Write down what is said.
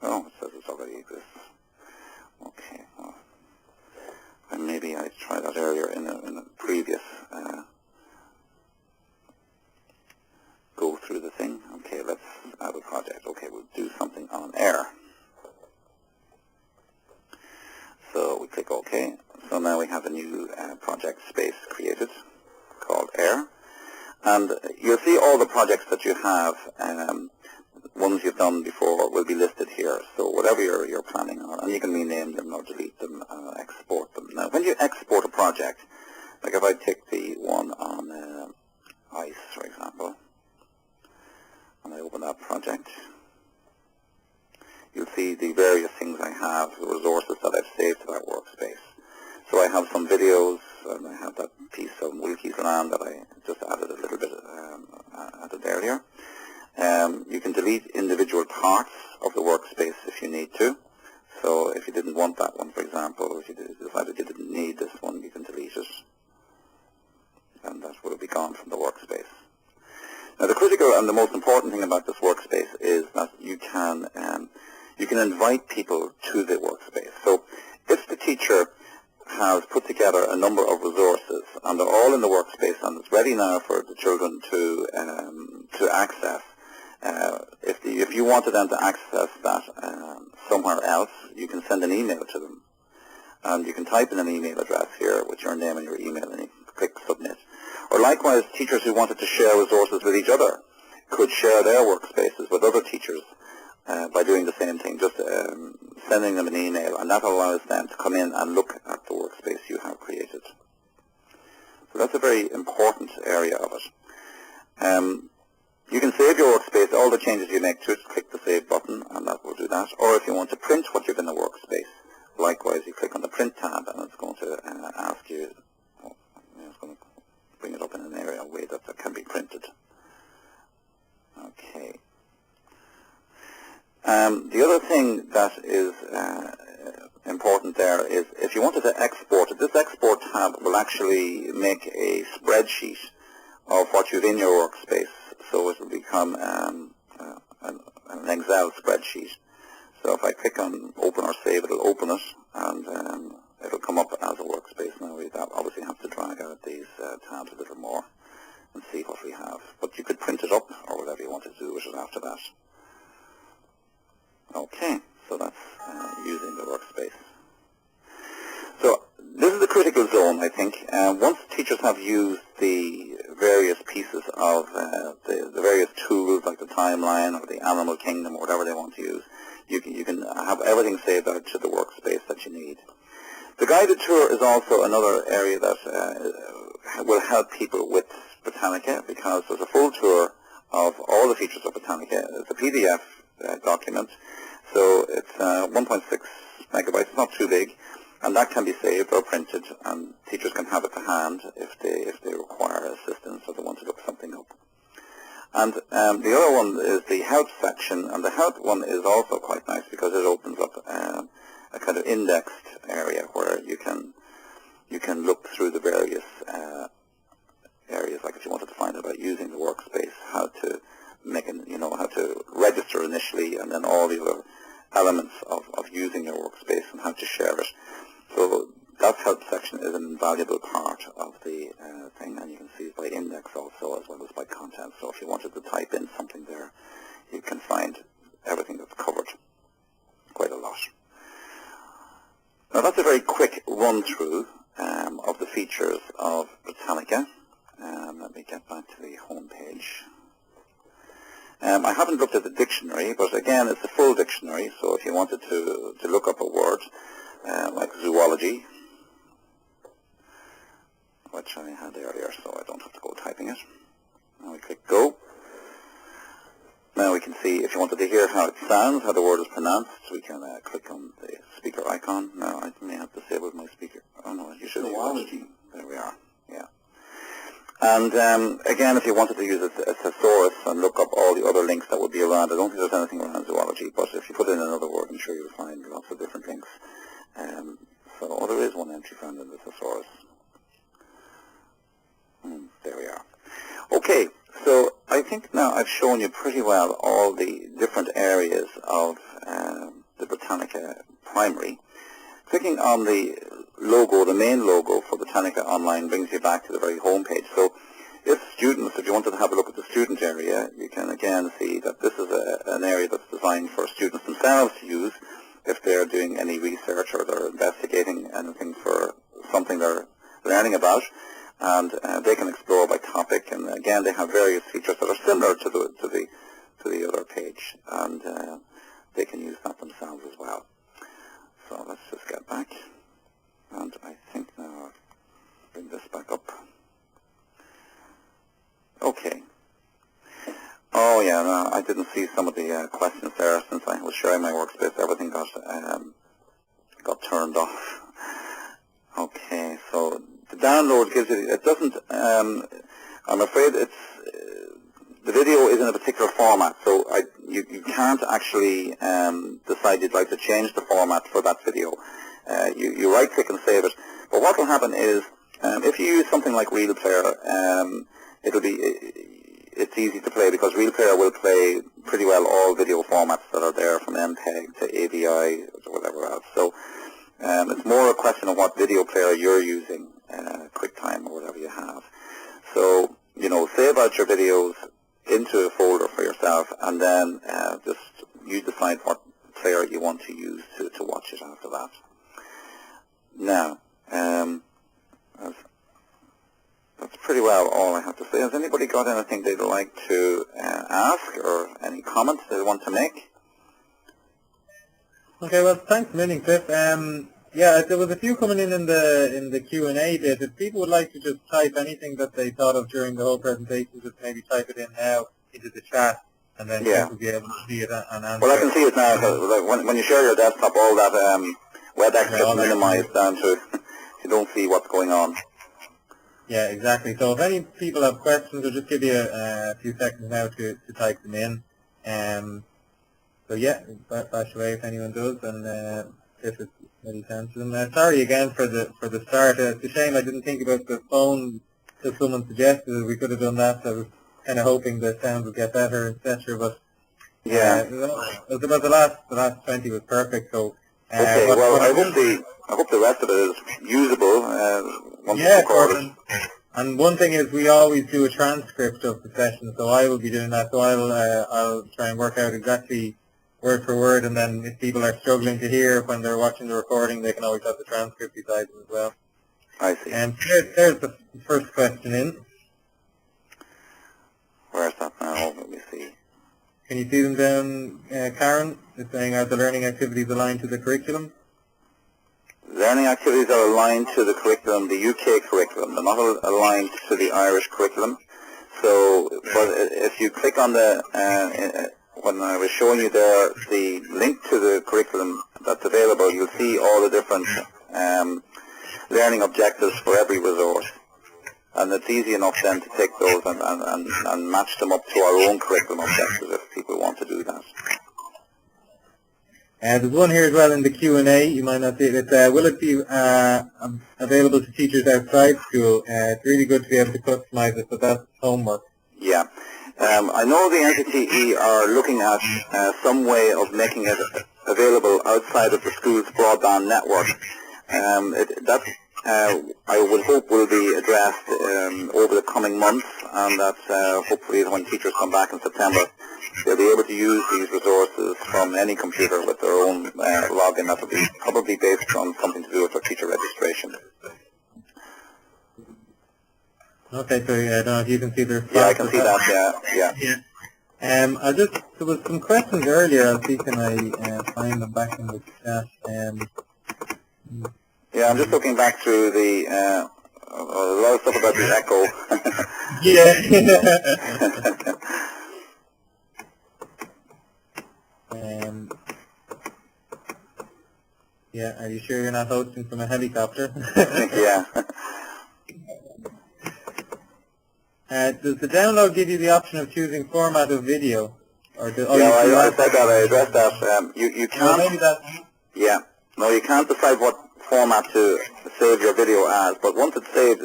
Oh, it says it already exists. Okay, well, and maybe I tried that earlier in a previous go through the thing. Okay, let's add a project. Okay, we'll do something on air. So we click OK. So now we have a new project space created called air. And you'll see all the projects that you have, ones you've done before, will be listed here. So whatever you're planning on, and you can rename them or delete them, export them. Now, when you export a project, like if I take the one on ice, for example, and I open that project, you'll see the various things I have, the resources that I've saved to that workspace. So I have some videos, and I have that piece of Wilkie's land that I just added a little bit added earlier. You can delete individual parts of the workspace if you need to. So if you didn't want that one, for example, if you decided you didn't need this one, you can delete it, and that will be gone from the workspace. Now, the critical and the most important thing about this workspace is that you can invite people to the workspace. So if the teacher has put together a number of resources, and they're all in the workspace, and it's ready now for the children to access. If you wanted them to access that somewhere else, you can send an email to them, and you can type in an email address here with your name and your email, and you click submit. Or likewise, teachers who wanted to share resources with each other could share their workspaces with other teachers by doing the same thing, just sending them an email, and that allows them to come in and look at the workspace you have created. So that's a very important area of it. You can save your workspace, all the changes you make to it, click the Save button, and that will do that. Or if you want to print what you've in the workspace, likewise, you click on the Print tab, and it's going to ask you, it's going to bring it up in an area a way that can be printed. Okay. The other thing that is important there is if you wanted to export it, this Export tab will actually make a spreadsheet of what you've in your workspace. So it will become an Excel spreadsheet. So if I click on Open or Save, it'll open it, and it'll come up as a workspace. Now we obviously have to drag out these tabs a little more and see what we have. But you could print it up or whatever you want to do with it after that. Okay, so that's using the workspace. So this is the critical zone, I think. Once teachers have used the various pieces of the various tools, like the timeline or the animal kingdom or whatever they want to use, you can have everything saved out to the workspace that you need. The guided tour is also another area that will help people with Britannica, because there's a full tour of all the features of Britannica. It's a PDF document, so it's 1.6 megabytes. It's not too big, and that can be saved or printed, and teachers can have it to hand if they require assistance or they want to look something up. And the other one is the help section, and the help one is also quite nice because it opens up a kind of indexed area where you can look through the various areas, like if you wanted to find out about using the workspace, how to make how to register initially, and then all the other elements of using your workspace and how to share it. So that help section is an invaluable part of the thing, and you can see it by index also as well as by content. So if you wanted to type in something there, you can find everything that's covered, quite a lot. Now that's a very quick run-through of the features of Britannica. Let me get back to the home page. I haven't looked at the dictionary, but again, it's a full dictionary, so if you wanted to look up a word like zoology, which I had earlier, so I don't have to go typing it. Now we click Go. Now we can see, if you wanted to hear how it sounds, how the word is pronounced, we can click on the speaker icon. Now I may have disabled my speaker. Oh no, you should zoology. There we are. Yeah. And again, if you wanted to use a thesaurus and look up all the other links that would be around, I don't think there's anything around zoology, but if you put in another word, I'm sure you'll find lots of different links. So there is one entry found in the thesaurus. There we are. Okay, so I think now I've shown you pretty well all the different areas of Britannica Primary. Clicking on the logo, the main logo for Britannica Online, brings you back to the very home page. So if you wanted to have a look at the student area, you can again see that this is an area that's designed for students themselves to use if they're doing any research or they're investigating anything for something they're learning about. And they can explore by topic, and again they have various features that are similar to the other page, and they can use that themselves as well. So let's just get back, and I think now I'll bring this back up. Okay. Oh yeah, no, I didn't see some of the questions there since I was sharing my workspace. Everything got turned off. Okay, so the download gives you. It doesn't. I'm afraid it's the video is in a particular format, so you can't actually decide you'd like to change the format for that video. You right-click and save it. But what will happen is, if you use something like Real Player, it's easy to play because Real Player will play pretty well all video formats that are there, from MPEG to AVI or whatever else. So it's more a question of what video player you're using, QuickTime or whatever you have. So, save out your videos into a folder for yourself, and then just you decide what player you want to use to watch it after that. Now, that's pretty well all I have to say. Has anybody got anything they'd like to ask, or any comments they want to make? Okay, well, thanks a million, Cliff. Yeah, there was a few coming in the Q&A bit. If people would like to just type anything that they thought of during the whole presentation, just maybe type it in now into the chat, and then people will be able to see it and answer. Well, I can see it now. Like when you share your desktop, all that WebEx gets minimized down to you don't see what's going on. Yeah, exactly. So if any people have questions, I'll just give you a few seconds now to type them in. So yeah, bash away if anyone does, and if it's ready to answer them. Sorry again for the start. It's a shame I didn't think about the phone till someone suggested we could have done that. So I was kind of hoping the sound would get better, etc. But the last 20 was perfect. So okay. Well, I hope the rest of it is usable once it's recorded. And one thing is, we always do a transcript of the session, so I will be doing that. So I'll try and work out exactly word for word, and then if people are struggling to hear when they're watching the recording, they can always have the transcript beside them as well. I see. And there's the first question in. Where's that now? Let me see. Can you see them down, Karen? It's saying, are the learning activities aligned to the curriculum? Learning activities are aligned to the curriculum, the UK curriculum. They're not aligned to the Irish curriculum. So, but if you click on when I was showing you there, the link to the curriculum that's available, you'll see all the different learning objectives for every resource. And it's easy enough then to take those and match them up to our own curriculum objectives if people want to do that. There's one here as well in the Q&A. You might not see it. Will it be available to teachers outside school? It's really good to be able to customize it, but that's homework. Yeah. I know the NCTE are looking at some way of making it available outside of the school's broadband network. I would hope will be addressed over the coming months, and that hopefully when teachers come back in September, they'll be able to use these resources from any computer with their own login. That will be probably based on something to do with their teacher registration. Okay, so I don't know if you can see the response. Yeah, I can see that, yeah. There was some questions earlier. I'll see, can I find them back in the chat. Yeah, I'm just looking back through a lot of stuff about the echo. Yeah. Yeah, are you sure you're not hosting from a helicopter? Yeah. Does the download give you the option of choosing format of video? I said that, I addressed that. You can't. Maybe that. Yeah. No, you can't decide what format to save your video as, but once it's saved,